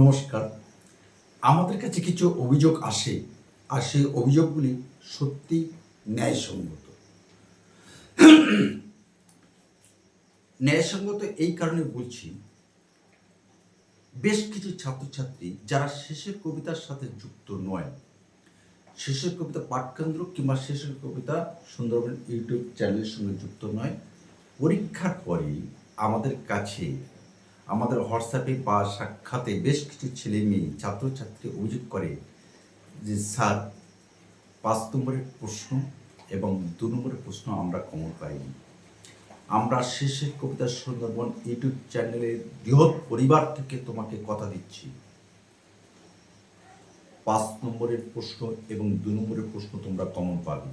নমস্কার। আমাদের কাছে কিছু অভিযোগ আসে, আর সেই অভিযোগগুলি সত্যি ন্যায়সঙ্গত। ন্যায়সঙ্গত এই কারণে বলছি, বেশ কিছু ছাত্রছাত্রী যারা শেষের কবিতার সাথে যুক্ত নয়, শেষের কবিতা পাঠকেন্দ্র কিংবা শেষের কবিতা সুন্দরবন ইউটিউব চ্যানেলের সঙ্গে যুক্ত নয়, পরীক্ষার পরে আমাদের কাছে আমাদের হোয়াটসঅ্যাপে বা সাক্ষাতে বেশ কিছু ছেলে মেয়ে ছাত্রছাত্রী অভিযোগ করে যে স্যার ৫ নম্বরের প্রশ্ন এবং ২ নম্বরের প্রশ্ন আমরা কমন পাইনি। আমরা শেষের কবিতা সুন্দরবন ইউটিউব চ্যানেলের বৃহৎ পরিবার থেকে তোমাকে কথা দিচ্ছি, ৫ নম্বরের প্রশ্ন এবং ২ নম্বরের প্রশ্ন তোমরা কমন পাবে।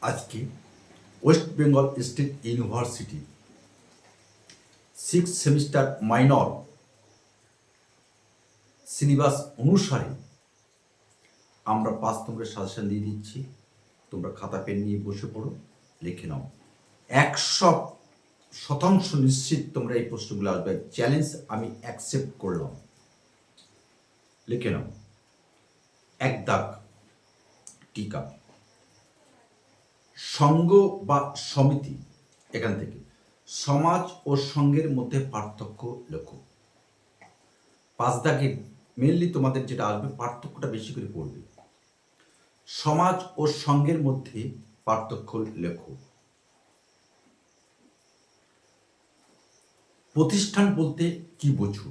আজকে West Bengal state university 6th semester minor syllabus অনুসারে আমরা ৫ নম্বরের সাজেশন দিয়ে দিচ্ছি। তোমরা খাতা পেন নিয়ে বসে পড়ো, লিখে নাও। ১০০% নিশ্চিত তোমরা এই প্রশ্নগুলো আসবে। চ্যালেঞ্জ আমি অ্যাকসেপ্ট করলাম। লিখে নাও। ১ দাগ টিকা। সঙ্গ বা সমিতি, এখান থেকে সমাজ ও সঙ্গের মধ্যে পার্থক্য লেখো। ৫ দাগে মেনলি তোমাদের যেটা আসবে, পার্থক্যটা বেশি করে পড়বে। সমাজ ও সঙ্গের মধ্যে পার্থক্য লেখো। প্রতিষ্ঠান বলতে কি বোঝো?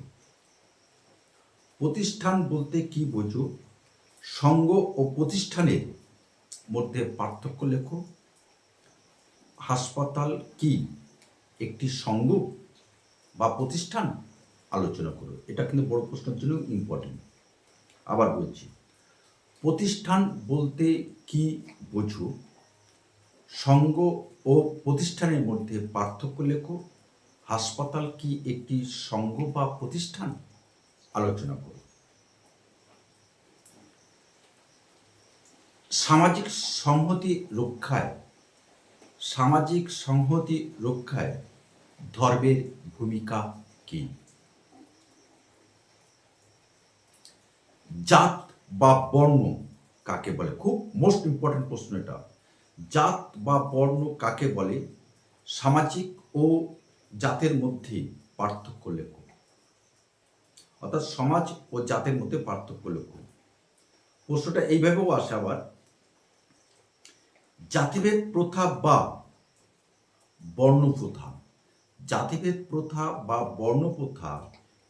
প্রতিষ্ঠান বলতে কি বোঝো? সঙ্গ ও প্রতিষ্ঠানের মধ্যে পার্থক্য লেখো। হাসপাতাল কি একটি সঙ্গ বা প্রতিষ্ঠান? আলোচনা করো। এটা কিন্তু বড় প্রশ্নের জন্য ইম্পর্টেন্ট। আবার বলছি, প্রতিষ্ঠান বলতে কি বোঝো? সঙ্গ ও প্রতিষ্ঠানের মধ্যে পার্থক্য লেখো। হাসপাতাল কি একটি সঙ্গ বা প্রতিষ্ঠান? আলোচনা করো। সামাজিক সংহতি রক্ষায় ধর্মের ভূমিকা কি? জাত বা বর্ণ কাকে বলে? খুব মোস্ট ইম্পর্টেন্ট প্রশ্ন এটা। জাত বা বর্ণ কাকে বলে? সামাজিক ও জাতের মধ্যে পার্থক্য লেখো। অর্থাৎ সমাজ ও জাতের মধ্যে পার্থক্য লেখো। প্রশ্নটা এইভাবেও আসে আবার, জাতিভেদ প্রথা বা বর্ণপ্রথা, জাতিভেদ প্রথা বা বর্ণপ্রথা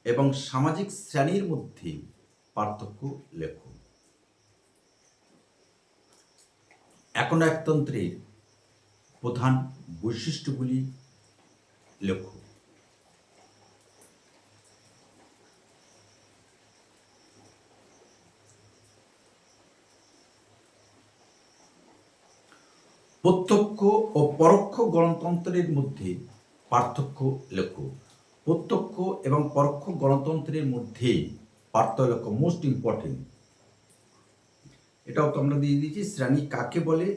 এবং সামাজিক শ্রেণীর মধ্যে পার্থক্য লেখো। একনায়কতন্ত্রের প্রধান বৈশিষ্ট্যগুলি লেখো। প্রত্যক্ষ ও পরোক্ষ গণতন্ত্রের মধ্যে পার্থক্য লেখো। প্রত্যক্ষ এবং পরোক্ষ গণতন্ত্রের মধ্যে পার্থক্য লেখো, মোস্ট ইম্পর্টেন্ট। এটাও তো আমরা দিয়ে দিয়েছি। শ্রেণী কাকে বলে?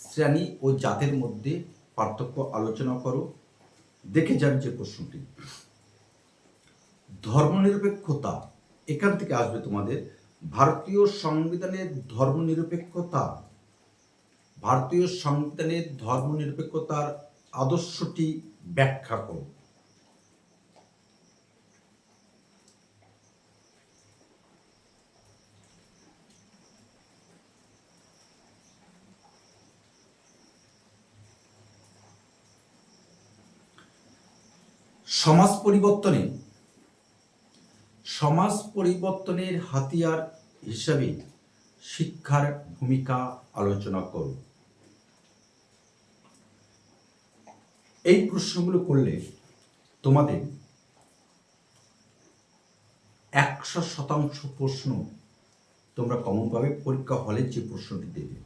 শ্রেণী ও জাতের মধ্যে পার্থক্য আলোচনা করো। দেখে যান যে প্রশ্নটি, ধর্মনিরপেক্ষতা, এখান থেকে আসবে তোমাদের ভারতীয় সংবিধানের ধর্মনিরপেক্ষতা, ভারতীয় সংবিধানের ধর্মনিরপেক্ষতার আদর্শটি ব্যাখ্যা করো। সমাজ পরিবর্তনের হাতিয়ার হিসাবে শিক্ষার ভূমিকা আলোচনা করো। এই প্রশ্নগুলো করলে তোমাদের ১০০% প্রশ্ন তোমরা কমন পাবে পরীক্ষা হলে যে প্রশ্নটি দেবে।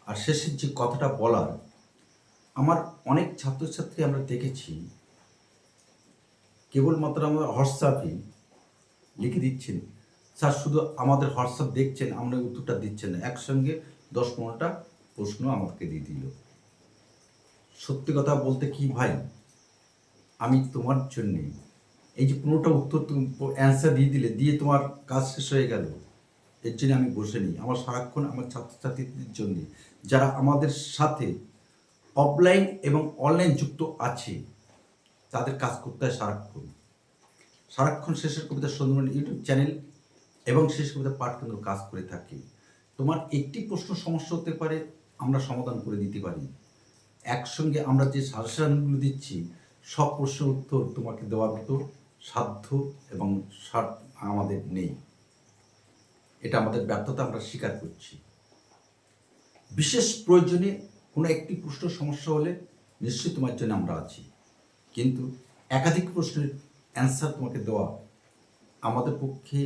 আর শেষের যে কথাটা বলার, আমার অনেক ছাত্রছাত্রী আমরা দেখেছি কেবলমাত্র আমার হোয়াটসঅ্যাপে লিখে দিচ্ছেন, স্যার শুধু আমাদের হোয়াটসঅ্যাপ দেখছেন, আমরা উত্তরটা দিচ্ছেন না, একসঙ্গে ১০-১৫টা প্রশ্ন আমাকে দিয়ে দিল। সত্যি কথা বলতে কি ভাই, আমি তোমার জন্যে এই যে 15টা উত্তর তুমি অ্যান্সার দিয়ে দিলে, দিয়ে তোমার কাজ শেষ হয়ে গেল, এর জন্য আমি বসে নিই। আমার সারাক্ষণ আমার ছাত্রছাত্রীদের জন্য, যারা আমাদের সাথে অফলাইন এবং অনলাইন যুক্ত আছে, তাদের কাজ করতে হয় সারাক্ষণ। সারাক্ষণ শেষের কবিতা সুন্দরবন ইউটিউব চ্যানেল এবং শেষ কবিতা পাঠ কেন্দ্র কাজ করে থাকি। তোমার একটি প্রশ্ন সমস্যা হতে পারে, আমরা সমাধান করে দিতে পারি। একসঙ্গে আমরা যে সাজেশনগুলো দিচ্ছি, সব প্রশ্নের উত্তর তোমাকে দেওয়ার মতো সাধ্য এবং আমাদের নেই। এটা আমাদের ব্যর্থতা, আমরা স্বীকার করছি। বিশেষ প্রয়োজনে কোনো একটি প্রশ্ন সমস্যা হলে নিশ্চয়ই তোমার জন্য আমরা আছি, কিন্তু একাধিক প্রশ্নের অ্যান্সার তোমাকে দেওয়া আমাদের পক্ষে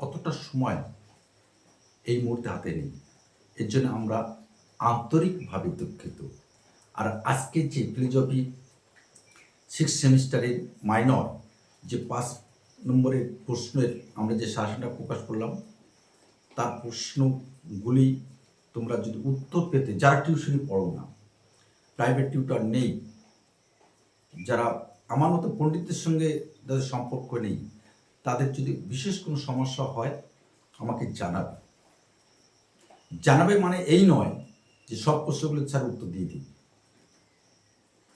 অতটা সময় এই মুহূর্তে হাতে নেই। এর জন্য আমরা আন্তরিকভাবে দুঃখিত। আর আজকে যে ফিলোজফি 6 সেমিস্টারের মাইনর যে 5 নম্বরের প্রশ্নের আমরা যে সাজেশনটা প্রকাশ করলাম, তার প্রশ্নগুলি তোমরা যদি উত্তর পেতে, যারা টিউশনি পড়ো না, প্রাইভেট টিউটর নেই, যারা আমার মতো পণ্ডিতদের সঙ্গে যাদের সম্পর্ক নেই, তাদের যদি বিশেষ কোনো সমস্যা হয় আমাকে জানাবে মানে এই নয় যে সব প্রশ্নগুলো ছাড়া উত্তর দিয়ে দিই।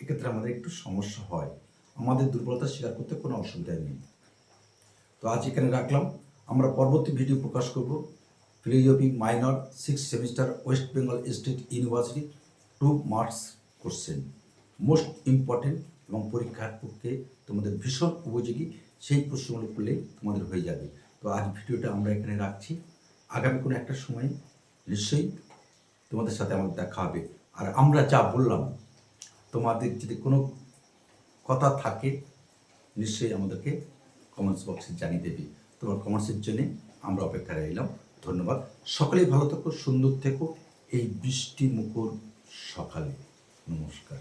এক্ষেত্রে আমাদের একটু সমস্যা হয়, আমাদের দুর্বলতা স্বীকার করতে কোনো অসুবিধা নেই। তো আজ এখানে রাখলাম। আমরা পরবর্তী ভিডিও প্রকাশ করব philosophy minor 6 semester West Bengal state university 2 marks question, most important এবং পরীক্ষার পক্ষে তোমাদের ভীষণ উপযোগী। সেই প্রশ্নগুলো করলে তোমাদের হয়ে যাবে। তো আজ ভিডিওটা আমরা এখানে রাখছি। আগামী কোনো একটা সময় নিশ্চয়ই তোমাদের সাথে আমাদের দেখা হবে। আর আমরা যা বললাম, তোমাদের যদি কোনো কথা থাকে নিশ্চয়ই আমাদেরকে কমেন্টস বক্সে জানিয়ে দেবে। তোমার কমেন্টসের জন্যে আমরা অপেক্ষায় রইলাম। ধন্যবাদ। সকলেই ভালো থেকো, সুন্দর থেকো এই বৃষ্টি মুখর সকালে। নমস্কার।